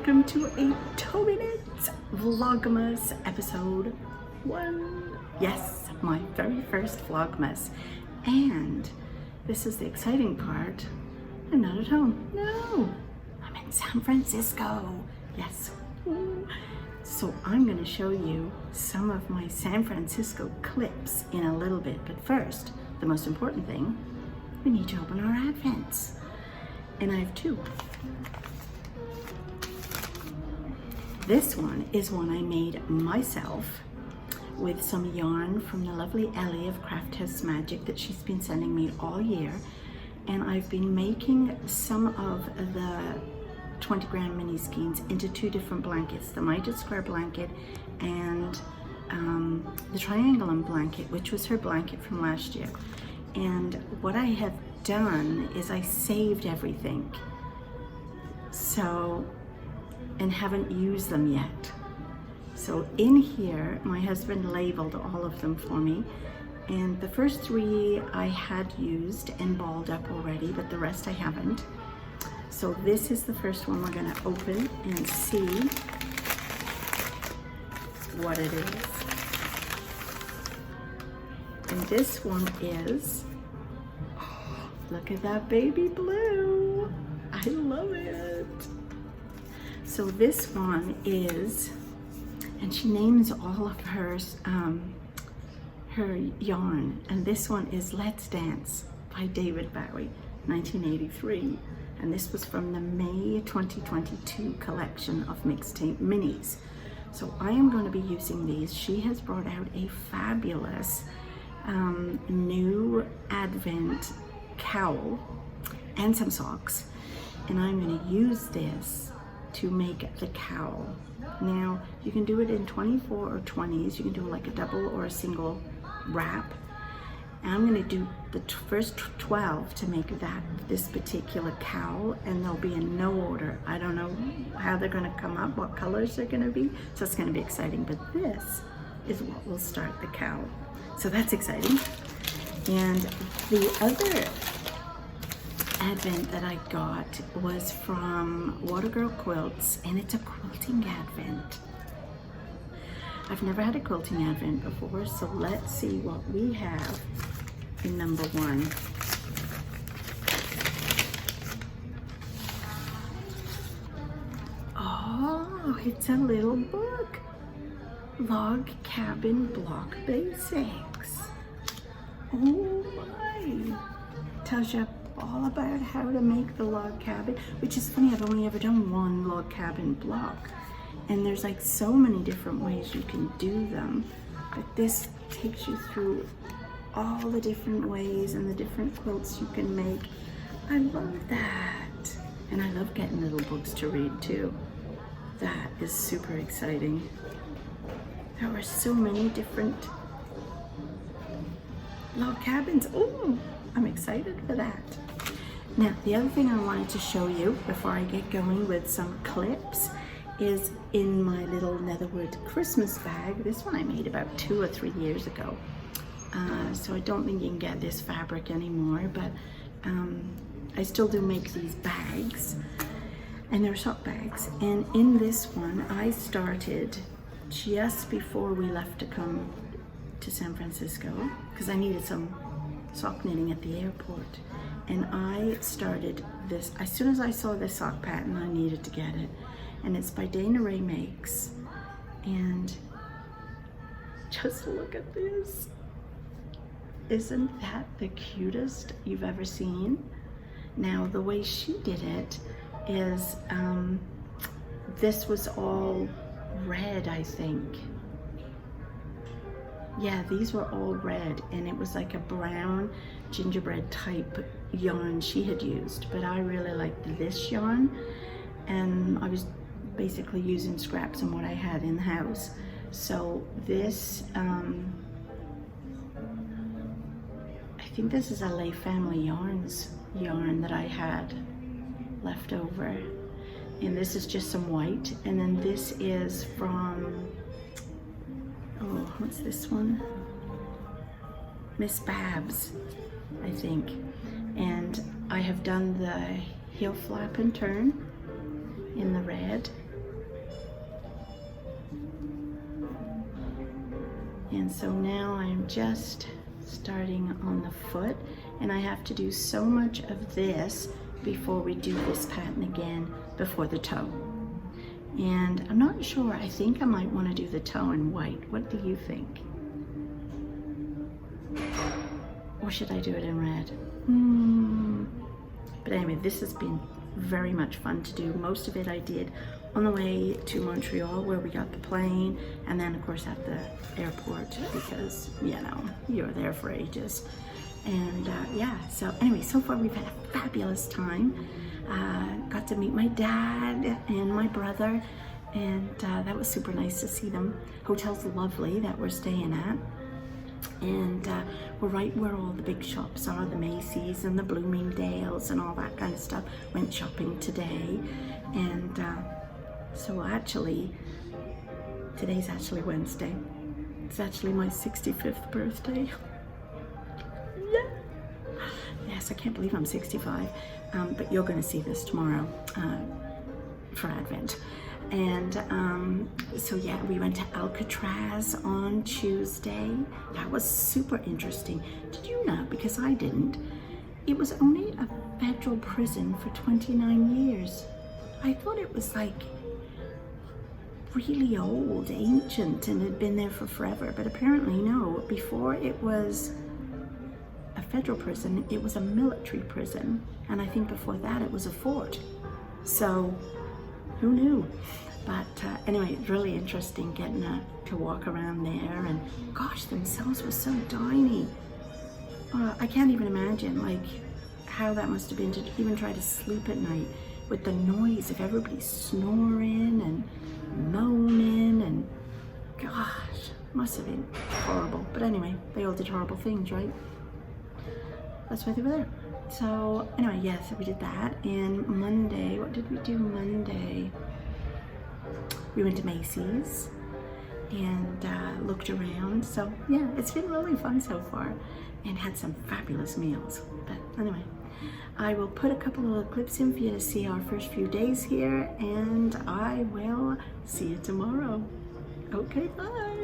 welcome to a Tobyknits Vlogmas episode 1. Yes, my very first Vlogmas. And this is the exciting part. I'm not at home. No, I'm in San Francisco. Yes. So I'm going to show you some of my San Francisco clips in a little bit. But first, the most important thing, we need to open our Advents. And I have two. This one is one I made myself with some yarn from the lovely Ellie of Craft House Magic that she's been sending me all year. And I've been making some of the 20 gram mini skeins into two different blankets, the Mitre Square blanket and the Triangulum blanket, which was her blanket from last year. And what I have done is I saved everything. And haven't used them yet. So in here, my husband labeled all of them for me. And the first three I had used and balled up already, but the rest I haven't. So this is the first one we're gonna open and see what it is. And this one is, oh, look at that baby blue. I love it. So this one is, and she names all of her yarn, and this one is Let's Dance by David Bowie, 1983, and this was from the May 2022 collection of mixtape minis. So I am going to be using these. She has brought out a fabulous new Advent cowl and some socks, and I'm going to use this to make the cowl. Now you can do it in 24 or 20s. You can do like a double or a single wrap. And I'm going to do the first 12 to make this particular cowl, and they'll be in no order. I don't know how they're going to come up, what colors they're going to be, so it's going to be exciting. But this is what will start the cowl, so that's exciting. And the other Advent that I got was from Watergirl Quilts, and it's a quilting Advent. I've never had a quilting Advent before, so let's see what we have in number 1. Oh, it's a little book. Log Cabin Block Basics. Oh my. Tells you all about how to make the log cabin, which is funny, I've only ever done one log cabin block, and there's like so many different ways you can do them, but this takes you through all the different ways and the different quilts you can make. I love that, and I love getting little books to read too. That is super exciting. There are so many different log cabins. Oh, I'm excited for that. Now, the other thing I wanted to show you before I get going with some clips is in my little Netherwood Christmas bag. This one I made about 2 or 3 years ago. So I don't think you can get this fabric anymore, but I still do make these bags, and they're sock bags. And in this one, I started just before we left to come to San Francisco, because I needed some sock knitting at the airport, and I started this as soon as I saw this sock pattern. I needed to get it, and it's by Dana Ray Makes, and just look at this. Isn't that the cutest you've ever seen? Now the way she did it is this was all red, I think. Yeah, these were all red, and it was like a brown gingerbread type yarn she had used, but I really liked this yarn, and I was basically using scraps and what I had in the house. So this, I think this is a Lay Family Yarns yarn that I had left over, and this is just some white, and then this is from, oh, what's this one? Miss Babs, I think. And I have done the heel flap and turn in the red, And so now I'm just starting on the foot, and I have to do so much of this before we do this pattern again before the toe. And I'm not sure, I think I might want to do the toe in white. What do you think? Or should I do it in red? But anyway, this has been very much fun to do. Most of it I did on the way to Montreal, where we got the plane, and then of course at the airport, because you know, you're there for ages. And yeah, so anyway, so far we've had a fabulous time. Got to meet my dad and my brother, and that was super nice to see them. Hotel's lovely that we're staying at. And we're right where all the big shops are, the Macy's and the Bloomingdale's and all that kind of stuff. Went shopping today. And so actually, today's actually Wednesday. It's actually my 65th birthday. Yeah. Yes, I can't believe I'm 65. But you're going to see this tomorrow for Advent. And so yeah, we went to Alcatraz on Tuesday. That was super interesting. Did you know, because I didn't, it was only a federal prison for 29 years. I thought it was like really old, ancient, and had been there for forever, but apparently no. Before it was a federal prison, it was a military prison, and I think before that it was a fort. So who knew? But anyway, really interesting getting to walk around there, and gosh, them cells were so tiny. I can't even imagine like how that must have been to even try to sleep at night with the noise of everybody snoring and moaning, and gosh, must have been horrible. But anyway, they all did horrible things, right? That's why they were there. So anyway, yeah, so we did that. And Monday, what did we do Monday? We went to Macy's and looked around. So yeah, it's been really fun so far, and had some fabulous meals. But anyway, I will put a couple of clips in for you to see our first few days here, and I will see you tomorrow. Okay, bye.